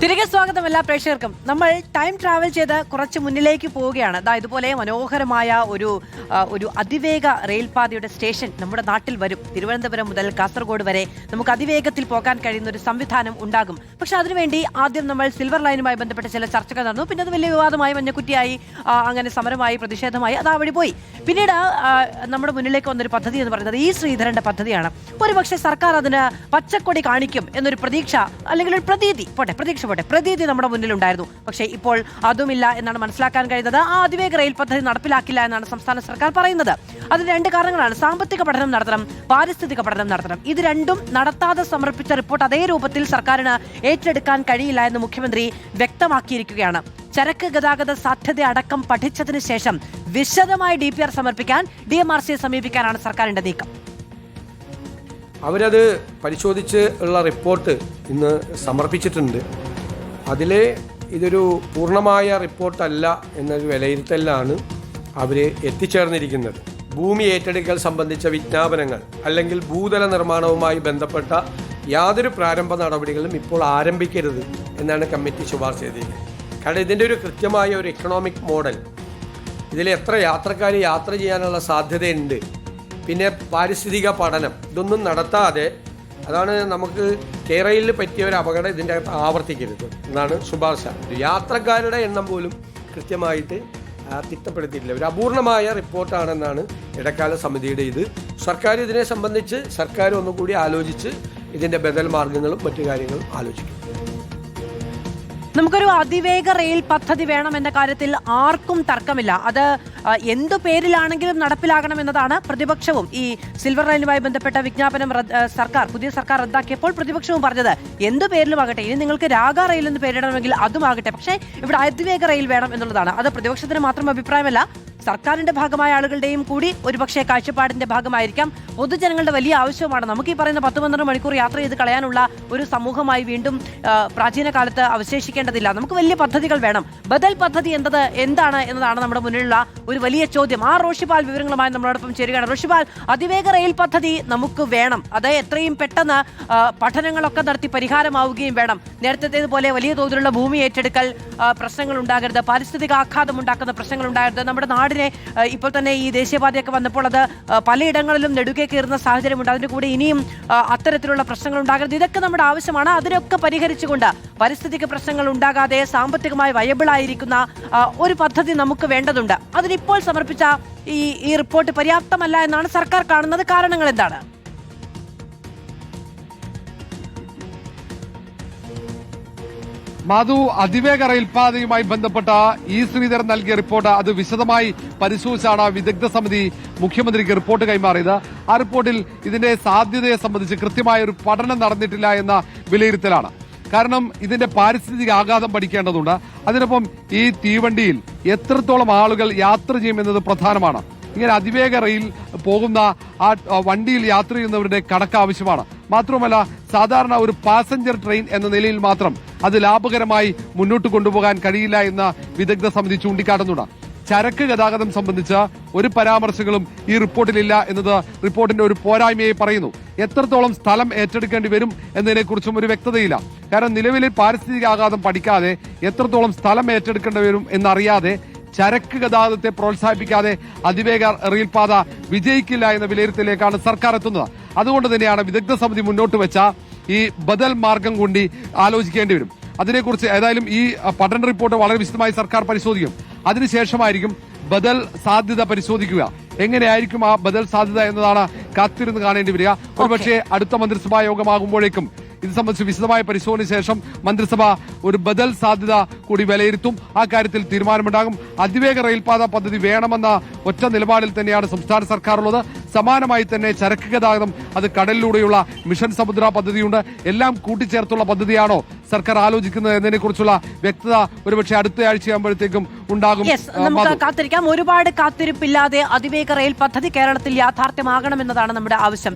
തിരികെ സ്വാഗതം എല്ലാ പ്രേക്ഷകർക്കും. നമ്മൾ ടൈം ട്രാവൽ ചെയ്ത് കുറച്ച് മുന്നിലേക്ക് പോവുകയാണ്. ഇതുപോലെ മനോഹരമായ ഒരു അതിവേഗ റെയിൽപാതയുടെ സ്റ്റേഷൻ നമ്മുടെ നാട്ടിൽ വരും. തിരുവനന്തപുരം മുതൽ കാസർഗോഡ് വരെ നമുക്ക് അതിവേഗത്തിൽ പോകാൻ കഴിയുന്ന ഒരു സംവിധാനം ഉണ്ടാകും. പക്ഷെ അതിനുവേണ്ടി ആദ്യം നമ്മൾ സിൽവർ ലൈനുമായി ബന്ധപ്പെട്ട ചില ചർച്ചകൾ നടന്നു. പിന്നെ അത് വലിയ വിവാദമായി, മഞ്ഞക്കുറ്റിയായി, അങ്ങനെ സമരമായി, പ്രതിഷേധമായി, അത് അവിടെ പോയി. പിന്നീട് നമ്മുടെ മുന്നിലേക്ക് വന്നൊരു പദ്ധതി എന്ന് പറയുന്നത് ഈ ശ്രീധരന്റെ പദ്ധതിയാണ്. ഒരുപക്ഷെ സർക്കാർ അതിന് പച്ചക്കൊടി കാണിക്കും എന്നൊരു പ്രതീക്ഷ, അല്ലെങ്കിൽ ഒരു പ്രതീതി നമ്മുടെ മുന്നിലുണ്ടായിരുന്നു. പക്ഷേ ഇപ്പോൾ അതുമില്ല എന്നാണ് മനസ്സിലാക്കാൻ കഴിയുന്നത്. ആ അതിവേഗ റെയിൽ പദ്ധതി നടപ്പിലാക്കില്ല എന്നാണ് സംസ്ഥാന സർക്കാർ പറയുന്നത്. അതിന് രണ്ട് കാരണങ്ങളാണ്. സാമ്പത്തിക പഠനം നടത്തണം, പാരിസ്ഥിതിക പഠനം നടത്തണം. ഇത് രണ്ടും നടത്താതെ സമർപ്പിച്ച റിപ്പോർട്ട് അതേ രൂപത്തിൽ സർക്കാരിന് ഏറ്റെടുക്കാൻ കഴിയില്ല എന്ന് മുഖ്യമന്ത്രി വ്യക്തമാക്കിയിരിക്കുകയാണ്. ചരക്ക് ഗതാഗത സാധ്യത അടക്കം പഠിച്ചതിന് ശേഷം വിശദമായി DPR സമർപ്പിക്കാൻ DMRCയെ സമീപിക്കാനാണ് സർക്കാരിന്റെ നീക്കം. അവരത് പരിശോധിച്ച് ഉള്ള റിപ്പോർട്ട് ഇന്ന് സമർപ്പിച്ചിട്ടുണ്ട്. അതിലെ ഇതൊരു പൂർണ്ണമായ റിപ്പോർട്ടല്ല എന്നൊരു വിലയിരുത്തലാണ് അവർ എത്തിച്ചേർന്നിരിക്കുന്നത്. ഭൂമി ഏറ്റെടുക്കൽ സംബന്ധിച്ച വിജ്ഞാപനങ്ങൾ അല്ലെങ്കിൽ ഭൂതല നിർമ്മാണവുമായി ബന്ധപ്പെട്ട യാതൊരു പ്രാരംഭ നടപടികളും ഇപ്പോൾ ആരംഭിക്കരുത് എന്നാണ് കമ്മിറ്റി ശുപാർശ ചെയ്തിരിക്കുന്നത്. കാരണം ഇതിൻ്റെ ഒരു കൃത്യമായ ഒരു എക്കണോമിക് മോഡൽ, ഇതിൽ എത്ര യാത്രക്കാർ യാത്ര ചെയ്യാനുള്ള സാധ്യതയുണ്ട്, പിന്നെ പാരിസ്ഥിതിക പഠനം, ഇതൊന്നും നടത്താതെ, അതാണ് നമുക്ക് കേരളയിൽ പറ്റിയ ഒരു അപകടം ഇതിൻ്റെ അകത്ത് ആവർത്തിക്കരുത് എന്നാണ് ശുപാർശ. യാത്രക്കാരുടെ എണ്ണം പോലും കൃത്യമായിട്ട് തിട്ടപ്പെടുത്തിയിട്ടില്ല. ഒരു അപൂർണമായ റിപ്പോർട്ടാണെന്നാണ് ഇടക്കാല സമിതിയുടെ ഇത്. സർക്കാർ ഇതിനെ സംബന്ധിച്ച് ഒന്നുകൂടി ആലോചിച്ച് ഇതിൻ്റെ ബദൽ മാർഗങ്ങളും മറ്റു കാര്യങ്ങളും ആലോചിക്കും. നമുക്കൊരു അതിവേഗ റെയിൽ പദ്ധതി വേണം എന്ന കാര്യത്തിൽ ആർക്കും തർക്കമില്ല. അത് എന്തു പേരിലാണെങ്കിലും നടപ്പിലാകണം എന്നതാണ് പ്രതിപക്ഷവും. ഈ സിൽവർ ലൈനുമായി ബന്ധപ്പെട്ട വിജ്ഞാപനം പുതിയ സർക്കാർ റദ്ദാക്കിയപ്പോൾ പ്രതിപക്ഷവും പറഞ്ഞത് എന്തു പേരിലുമാകട്ടെ, ഇനി നിങ്ങൾക്ക് രാഗ റെയിൽ എന്ന് പേരിടണമെങ്കിൽ അതുമാകട്ടെ, പക്ഷേ ഇവിടെ അതിവേഗ റെയിൽ വേണം എന്നുള്ളതാണ്. അത് പ്രതിപക്ഷത്തിന് മാത്രം അഭിപ്രായമല്ല, സർക്കാരിന്റെ ഭാഗമായ ആളുകളുടെയും കൂടി ഒരുപക്ഷെ കാഴ്ചപ്പാടിന്റെ ഭാഗമായിരിക്കാം. പൊതുജനങ്ങളുടെ വലിയ ആവശ്യമാണ്. നമുക്ക് ഈ പറയുന്ന 10-12 മണിക്കൂർ യാത്ര ചെയ്ത് കളയാനുള്ള ഒരു സമൂഹമായി വീണ്ടും പ്രാചീന കാലത്ത് അവശേഷിക്കേണ്ടതില്ല. നമുക്ക് വലിയ പദ്ധതികൾ വേണം. ബദൽ പദ്ധതി എന്താണ് എന്നതാണ് നമ്മുടെ മുന്നിലുള്ള ഒരു വലിയ ചോദ്യം. റോഷിപാൽ വിവരങ്ങളുമായി നമ്മളോടൊപ്പം ചേരുകയാണ്. റോഷിപാൽ, അതിവേഗ റെയിൽ പദ്ധതി നമുക്ക് വേണം. അത് എത്രയും പെട്ടെന്ന് പഠനങ്ങളൊക്കെ നടത്തി പരിഹാരമാവുകയും വേണം. നേരത്തേതുപോലെ വലിയ തോതിലുള്ള ഭൂമി ഏറ്റെടുക്കൽ പ്രശ്നങ്ങൾ ഉണ്ടാകരുത്, പാരിസ്ഥിതിക ആഘാതം ഉണ്ടാക്കുന്ന പ്രശ്നങ്ങൾ ഉണ്ടാകരുത്. നമ്മുടെ നാടിനെ ഇപ്പോൾ തന്നെ ഈ ദേശീയപാതയൊക്കെ വന്നപ്പോൾ അത് പലയിടങ്ങളിലും നെടുകെ കയറുന്ന സാഹചര്യമുണ്ട്. അതിന്റെ കൂടെ ഇനിയും അത്തരത്തിലുള്ള പ്രശ്നങ്ങൾ ഉണ്ടാകരുത്. ഇതൊക്കെ നമ്മുടെ ആവശ്യമാണ്. അതിനൊക്കെ പരിഹരിച്ചുകൊണ്ട് പരിസ്ഥിതിക പ്രശ്നങ്ങൾ ഉണ്ടാകാതെ സാമ്പത്തികമായി വയബിൾ ആയിരിക്കുന്ന ഒരു പദ്ധതി നമുക്ക് വേണ്ടതുണ്ട്. അതിനിപ്പോൾ സമർപ്പിച്ച ഈ റിപ്പോർട്ട് പര്യാപ്തമല്ല എന്നാണ് സർക്കാർ കാണുന്നത്. കാരണങ്ങൾ എന്താണ്? മാധു, അതിവേഗ റെയിൽപാതയുമായി ബന്ധപ്പെട്ട ശ്രീധരൻ നൽകിയ റിപ്പോർട്ട് അത് വിശദമായി പരിശോധിച്ചാണ് വിദഗ്ധ സമിതി മുഖ്യമന്ത്രിക്ക് റിപ്പോർട്ട് കൈമാറിയത്. ആ റിപ്പോർട്ടിൽ ഇതിന്റെ സാധ്യതയെ സംബന്ധിച്ച് കൃത്യമായ ഒരു പഠനം നടന്നിട്ടില്ല എന്ന വിലയിരുത്തലാണ്. കാരണം ഇതിന്റെ പാരിസ്ഥിതിക ആഘാതം പഠിക്കേണ്ടതുണ്ട്. അതിനൊപ്പം ഈ തീവണ്ടിയിൽ എത്രത്തോളം ആളുകൾ യാത്ര ചെയ്യുമെന്നത് പ്രധാനമാണ്. ഇങ്ങനെ അതിവേഗ റെയിൽ പോകുന്ന ആ വണ്ടിയിൽ യാത്ര ചെയ്യുന്നവരുടെ കണക്ക് ആവശ്യമാണ്. മാത്രമല്ല, സാധാരണ ഒരു പാസഞ്ചർ ട്രെയിൻ എന്ന നിലയിൽ മാത്രം അത് ലാഭകരമായി മുന്നോട്ട് കൊണ്ടുപോകാൻ കഴിയില്ല എന്ന് വിദഗ്ധ സമിതി ചൂണ്ടിക്കാട്ടുന്നുണ്ട്. ചരക്ക് ഗതാഗതം സംബന്ധിച്ച ഒരു പരാമർശങ്ങളും ഈ റിപ്പോർട്ടിലില്ല എന്നത് റിപ്പോർട്ടിന്റെ ഒരു പോരായ്മയെ പറയുന്നു. എത്രത്തോളം സ്ഥലം ഏറ്റെടുക്കേണ്ടി വരും എന്നതിനെക്കുറിച്ചും ഒരു വ്യക്തതയില്ല. കാരണം നിലവിലെ പാരിസ്ഥിതിക ആഘാതം പഠിക്കാതെ എത്രത്തോളം സ്ഥലം ഏറ്റെടുക്കേണ്ടി വരും എന്നറിയാതെ ചരക്ക് ഗതാഗതത്തെ പ്രോത്സാഹിപ്പിക്കാതെ അതിവേഗ റെയിൽപാത വിജയിക്കില്ല എന്ന വിലയിരുത്തലിലേക്കാണ് സർക്കാർ എത്തുന്നത്. അതുകൊണ്ട് തന്നെയാണ് വിദഗ്ധ സമിതി മുന്നോട്ട് വെച്ച ഈ ബദൽ മാർഗം കൂടി ആലോചിക്കേണ്ടി വരും. അതിനെക്കുറിച്ച് ഏതായാലും ഈ പഠന റിപ്പോർട്ട് വളരെ വിശദമായി സർക്കാർ പരിശോധിക്കും. അതിനുശേഷമായിരിക്കും ബദൽ സാധ്യത പരിശോധിക്കുക. എങ്ങനെയായിരിക്കും ആ ബദൽ സാധ്യത എന്നതാണ് കാത്തിരുന്ന് കാണേണ്ടി വരിക. ഒരുപക്ഷെ അടുത്ത മന്ത്രിസഭാ യോഗമാകുമ്പോഴേക്കും ഇത് സംബന്ധിച്ച് വിശദമായ പരിശോധന ശേഷം മന്ത്രിസഭ ഒരു ബദൽ സാധ്യത കൂടി വിലയിരുത്തും. ആ കാര്യത്തിൽ തീരുമാനമുണ്ടാകും. അതിവേഗ റെയിൽപാത പദ്ധതി വേണമെന്ന ഒറ്റ നിലപാടിൽ തന്നെയാണ് സംസ്ഥാന സർക്കാർ ഉള്ളത്. സമാനമായി തന്നെ ചരക്ക് ഗതാഗതം, അത് കടലിലൂടെയുള്ള മിഷൻ സമുദ്ര പദ്ധതിയുണ്ട്. എല്ലാം കൂട്ടിച്ചേർത്തുള്ള പദ്ധതിയാണോ സർക്കാർ ആലോചിക്കുന്നത് എന്നതിനെ കുറിച്ചുള്ള വ്യക്തത ഒരുപക്ഷെ അടുത്ത ആഴ്ചയാകുമ്പോഴത്തേക്കും ഉണ്ടാകും. നമുക്ക് കാത്തിരിക്കാം. ഒരുപാട് കാത്തിരിപ്പില്ലാതെ അതിവേഗ റെയിൽ പദ്ധതി കേരളത്തിൽ യാഥാർത്ഥ്യമാകണമെന്നതാണ് നമ്മുടെ ആവശ്യം.